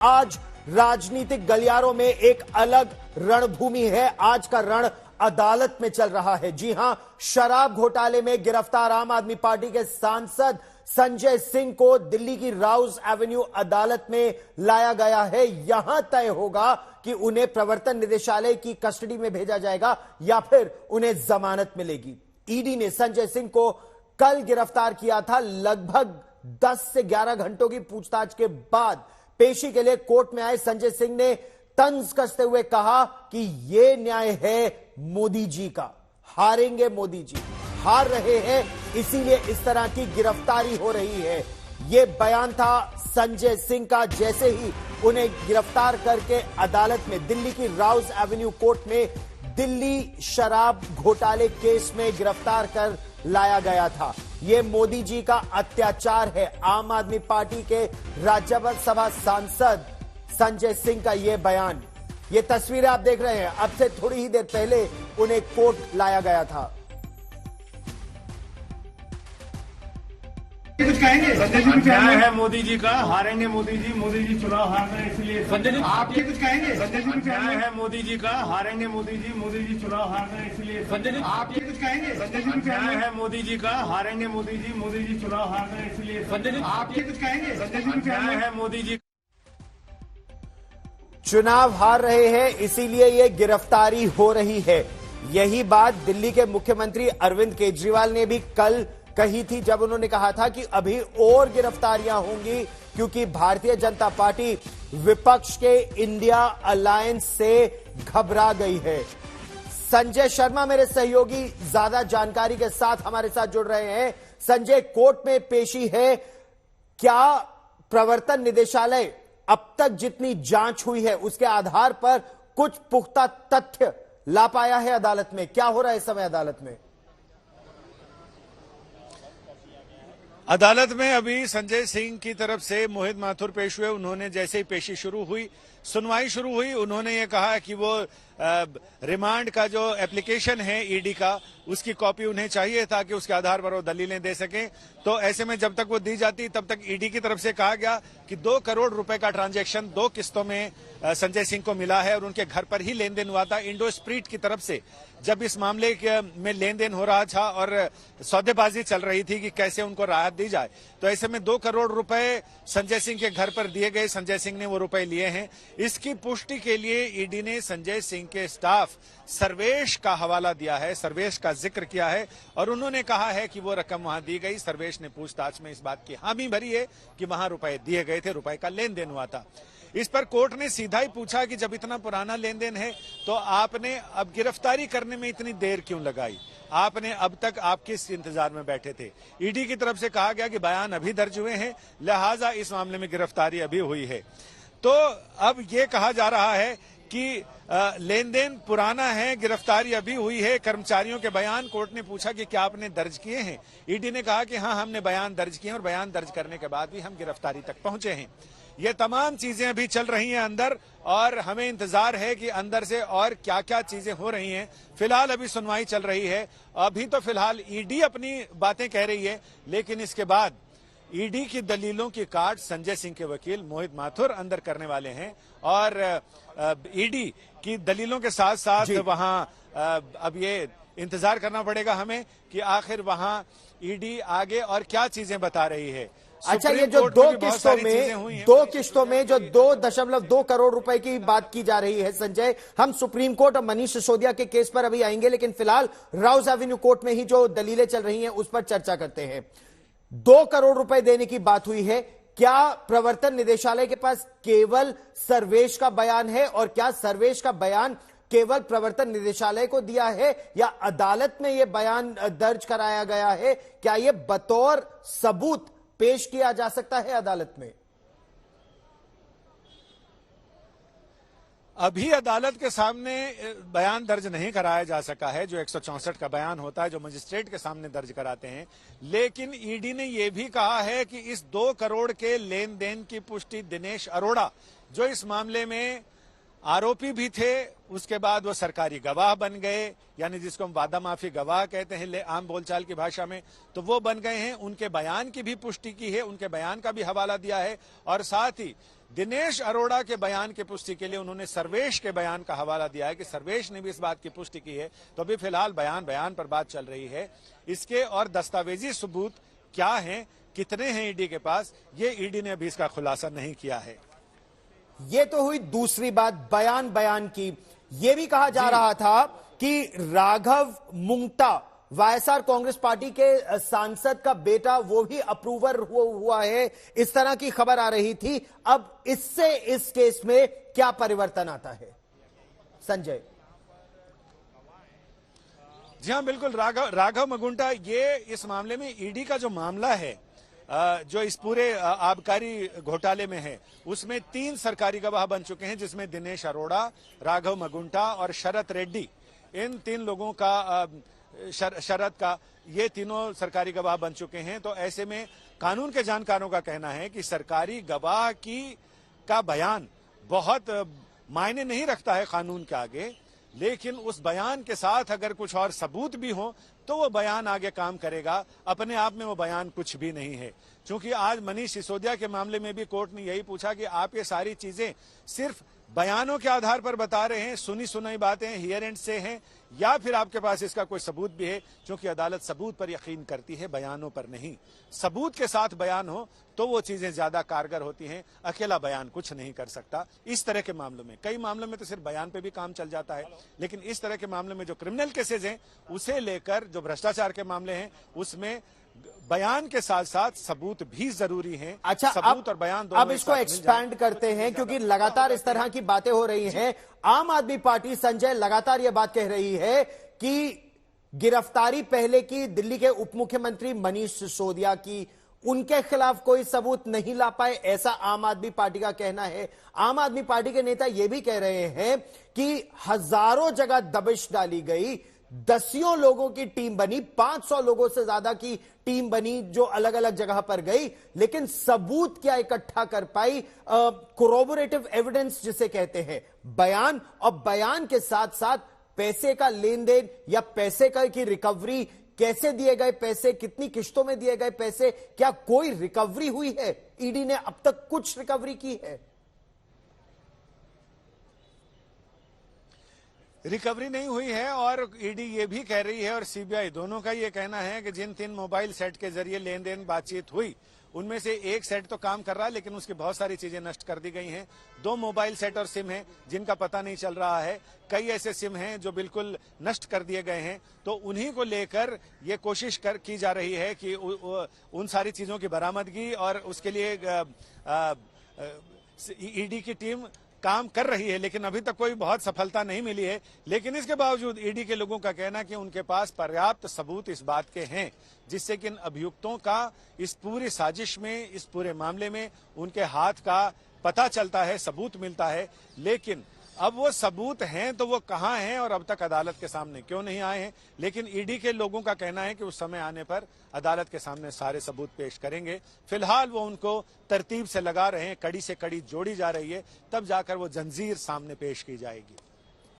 आज राजनीतिक गलियारों में एक अलग रणभूमि है। आज का रण अदालत में चल रहा है। जी हां, शराब घोटाले में गिरफ्तार आम आदमी पार्टी के सांसद संजय सिंह को दिल्ली की राउज एवेन्यू अदालत में लाया गया है। यहां तय होगा कि उन्हें प्रवर्तन निदेशालय की कस्टडी में भेजा जाएगा या फिर उन्हें जमानत मिलेगी। ईडी ने संजय सिंह को कल गिरफ्तार किया था। लगभग 10 से 11 घंटों की पूछताछ के बाद पेशी के लिए कोर्ट में आए संजय सिंह ने तंज कसते हुए कहा कि यह न्याय है मोदी जी का। हारेंगे मोदी जी, हार रहे हैं, इसीलिए इस तरह की गिरफ्तारी हो रही है। यह बयान था संजय सिंह का जैसे ही उन्हें गिरफ्तार करके अदालत में, दिल्ली की राउज एवेन्यू कोर्ट में दिल्ली शराब घोटाले केस में गिरफ्तार कर लाया गया था। यह मोदी जी का अत्याचार है। आम आदमी पार्टी के राज्यसभा सांसद संजय सिंह का यह बयान, ये तस्वीरें आप देख रहे हैं। अब से थोड़ी ही देर पहले उन्हें कोर्ट लाया गया था। कुछ कहेंगे? संजय जी कुछ न्याय है मोदी जी का, हारेंगे मोदी जी चुनाव हार रहे हैं, इसलिए संजय जी आप ये कुछ कहेंगे? संजय जी कुछ न्याय है मोदी जी का, हारेंगे मोदी जी चुनाव हार रहे हैं, इसलिए संजय जी आप ये कुछ कहेंगे? संजय जी कुछ न्याय है मोदी जी का, हारेंगे मोदी जी चुनाव हार रहे हैं, इसलिए संजय जी आप ये कुछ कहेंगे? संजय जी कुछ न्याय है मोदी जी चुनाव हार रहे हैं, इसीलिए यह गिरफ्तारी हो रही है। यही बात दिल्ली के मुख्यमंत्री अरविंद केजरीवाल ने भी कल कही थी, जब उन्होंने कहा था कि अभी और गिरफ्तारियां होंगी क्योंकि भारतीय जनता पार्टी विपक्ष के इंडिया अलायंस से घबरा गई है। संजय शर्मा मेरे सहयोगी ज्यादा जानकारी के साथ हमारे साथ जुड़ रहे हैं। संजय, कोर्ट में पेशी है, क्या प्रवर्तन निदेशालय अब तक जितनी जांच हुई है उसके आधार पर कुछ पुख्ता तथ्य ला पाया है अदालत में? क्या हो रहा है इस समय अदालत में? अदालत में अभी संजय सिंह की तरफ से मोहित माथुर पेश हुए। उन्होंने जैसे ही पेशी शुरू हुई, सुनवाई शुरू हुई, उन्होंने ये कहा कि वो रिमांड का जो एप्लीकेशन है ईडी का, उसकी कॉपी उन्हें चाहिए था कि उसके आधार पर वो दलीलें दे सकें। तो ऐसे में जब तक वो दी जाती तब तक ईडी की तरफ से कहा गया कि 2 करोड़ रुपए का ट्रांजैक्शन 2 किस्तों में संजय सिंह को मिला है और उनके घर पर ही लेन देन हुआ था। इंडो स्प्रीट की तरफ से जब इस मामले में लेन देन हो रहा था और सौदेबाजी चल रही थी कि कैसे उनको राहत दी जाए, तो ऐसे में 2 करोड़ रुपए संजय सिंह के घर पर दिए गए। संजय सिंह ने वो रुपए लिए हैं। इसकी पुष्टि के लिए ईडी ने संजय सिंह के स्टाफ सर्वेश का हवाला दिया है, सर्वेश का जिक्र किया है और उन्होंने कहा है कि वो रकम वहां दी गई। सर्वेश ने पूछताछ में इस बात की हामी भरी है कि वहां रुपए दिए गए थे, रुपए का लेन देन हुआ था। इस पर कोर्ट ने सीधा ही पूछा कि जब इतना पुराना लेन देन है तो आपने अब गिरफ्तारी करने में इतनी देर क्यों लगाई? आपने अब तक आप किस इंतजार में बैठे थे? ईडी की तरफ से कहा गया कि बयान अभी दर्ज हुए हैं, लिहाजा इस मामले में गिरफ्तारी अभी हुई है। तो अब ये कहा जा रहा है कि लेन देन पुराना है, गिरफ्तारी अभी हुई है। कर्मचारियों के बयान कोर्ट ने पूछा कि क्या आपने दर्ज किए हैं? ईडी ने कहा कि हाँ, हमने बयान दर्ज किए हैं और बयान दर्ज करने के बाद भी हम गिरफ्तारी तक पहुंचे हैं। ये तमाम चीजें अभी चल रही हैं अंदर और हमें इंतजार है कि अंदर से और क्या क्या चीजें हो रही हैं। फिलहाल अभी सुनवाई चल रही है। अभी तो फिलहाल ईडी अपनी बातें कह रही है, लेकिन इसके बाद ईडी की दलीलों की काट संजय सिंह के वकील मोहित माथुर अंदर करने वाले हैं और ईडी की दलीलों के साथ साथ वहां अब ये इंतजार करना पड़ेगा हमें कि आखिर वहां ईडी आगे और क्या चीजें बता रही है। अच्छा, ये जो 2 किस्तों में जो 2.2 करोड़ रुपए की बात की जा रही है संजय, हम सुप्रीम कोर्ट और मनीष सिसोदिया के केस पर अभी आएंगे, लेकिन फिलहाल राउज एवेन्यू कोर्ट में ही जो दलीलें चल रही हैं उस पर चर्चा करते हैं। 2 करोड़ रुपए देने की बात हुई है। क्या प्रवर्तन निदेशालय के पास केवल सर्वेश का बयान है और क्या सर्वेश का बयान केवल प्रवर्तन निदेशालय को दिया है या अदालत में यह बयान दर्ज कराया गया है? क्या यह बतौर सबूत पेश किया जा सकता है अदालत में? अभी अदालत के सामने बयान दर्ज नहीं कराया जा सका है, जो 164 का बयान होता है जो मजिस्ट्रेट के सामने दर्ज कराते हैं। लेकिन ईडी ने यह भी कहा है कि इस 2 करोड़ के लेन देन की पुष्टि दिनेश अरोड़ा, जो इस मामले में आरोपी भी थे, उसके बाद वो सरकारी गवाह बन गए, यानी जिसको हम वादा माफी गवाह कहते हैं आम बोलचाल की भाषा में, तो वो बन गए हैं। उनके बयान की भी पुष्टि की है, उनके बयान का भी हवाला दिया है, और साथ ही दिनेश अरोड़ा के बयान की पुष्टि के लिए उन्होंने सर्वेश के बयान का हवाला दिया है कि सर्वेश ने भी इस बात की पुष्टि की है। तो अभी फिलहाल बयान पर बात चल रही है। इसके और दस्तावेजी सबूत क्या हैं, कितने हैं ईडी के पास, ये ईडी ने अभी इसका खुलासा नहीं किया है। ये तो हुई दूसरी बात बयान की। ये भी कहा जा रहा था कि राघव मुंगटा वाईएसआर कांग्रेस पार्टी के सांसद का बेटा, वो भी अप्रूवर हुआ है, इस तरह की खबर आ रही थी। अब इससे इस केस में क्या परिवर्तन आता है संजय? जी हां, बिल्कुल। राघव मगुंटा, ये इस मामले में ईडी का जो मामला है, जो इस पूरे आबकारी घोटाले में है, उसमें 3 सरकारी गवाह बन चुके हैं, जिसमें दिनेश अरोड़ा, राघव मगुंटा और शरत रेड्डी। इन 3 लोगों का शरत का, ये तीनों सरकारी गवाह बन चुके हैं। तो ऐसे में कानून के जानकारों का कहना है कि सरकारी गवाह का बयान बहुत मायने नहीं रखता है कानून के आगे, लेकिन उस बयान के साथ अगर कुछ और सबूत भी हो तो वो बयान आगे काम करेगा। अपने आप में वो बयान कुछ भी नहीं है। क्योंकि आज मनीष सिसोदिया के मामले में भी कोर्ट ने यही पूछा कि आप ये सारी चीजें सिर्फ बयानों के आधार पर बता रहे हैं, सुनी सुनाई बातें हियर एंड से हैं, या फिर आपके पास इसका कोई सबूत भी है? क्योंकि अदालत सबूत पर यकीन करती है, बयानों पर नहीं। सबूत के साथ बयान हो तो वो चीजें ज्यादा कारगर होती हैं, अकेला बयान कुछ नहीं कर सकता। इस तरह के मामलों में, कई मामलों में तो सिर्फ बयान पे भी काम चल जाता है, लेकिन इस तरह के मामलों में जो क्रिमिनल केसेज हैं, उसे लेकर जो भ्रष्टाचार के मामले हैं, उसमें बयान के साथ साथ सबूत भी जरूरी हैं। अच्छा, सबूत और बयान दोनों अब इसको एक्सपैंड करते हैं, क्योंकि लगातार इस तरह की बातें हो रही हैं। आम आदमी पार्टी संजय लगातार यह बात कह रही है कि गिरफ्तारी पहले की दिल्ली के उप मुख्यमंत्री मनीष सिसोदिया की, उनके खिलाफ कोई सबूत नहीं ला पाए, ऐसा आम आदमी पार्टी का कहना है। आम आदमी पार्टी के नेता यह भी कह रहे हैं कि हजारों जगह दबिश डाली गई, दसियों लोगों की टीम बनी, 500 लोगों से ज्यादा की टीम बनी जो अलग अलग जगह पर गई, लेकिन सबूत क्या इकट्ठा कर पाई? कोरोबोरेटिव एविडेंस जिसे कहते हैं, बयान, और बयान के साथ साथ पैसे का लेन देन या पैसे का की रिकवरी, कैसे दिए गए पैसे, कितनी किश्तों में दिए गए पैसे, क्या कोई रिकवरी हुई है? ईडी ने अब तक कुछ रिकवरी की है? रिकवरी नहीं हुई है, और ईडी ये भी कह रही है और सीबीआई दोनों का ये कहना है कि जिन 3 मोबाइल सेट के जरिए लेन देन बातचीत हुई, उनमें से एक सेट तो काम कर रहा है, लेकिन उसकी बहुत सारी चीजें नष्ट कर दी गई हैं। 2 मोबाइल सेट और सिम हैं जिनका पता नहीं चल रहा है। कई ऐसे सिम हैं जो बिल्कुल नष्ट कर दिए गए हैं। तो उन्हीं को लेकर ये कोशिश की जा रही है कि उन सारी चीजों की बरामदगी, और उसके लिए ईडी की टीम काम कर रही है, लेकिन अभी तक कोई बहुत सफलता नहीं मिली है। लेकिन इसके बावजूद ईडी के लोगों का कहना कि उनके पास पर्याप्त सबूत इस बात के हैं, जिससे कि इन अभियुक्तों का इस पूरी साजिश में, इस पूरे मामले में उनके हाथ का पता चलता है, सबूत मिलता है। लेकिन अब वो सबूत हैं तो वो कहां हैं और अब तक अदालत के सामने क्यों नहीं आए हैं? लेकिन ईडी के लोगों का कहना है कि उस समय आने पर अदालत के सामने सारे सबूत पेश करेंगे। फिलहाल वो उनको तरतीब से लगा रहे हैं, कड़ी से कड़ी जोड़ी जा रही है, तब जाकर वो जंजीर सामने पेश की जाएगी।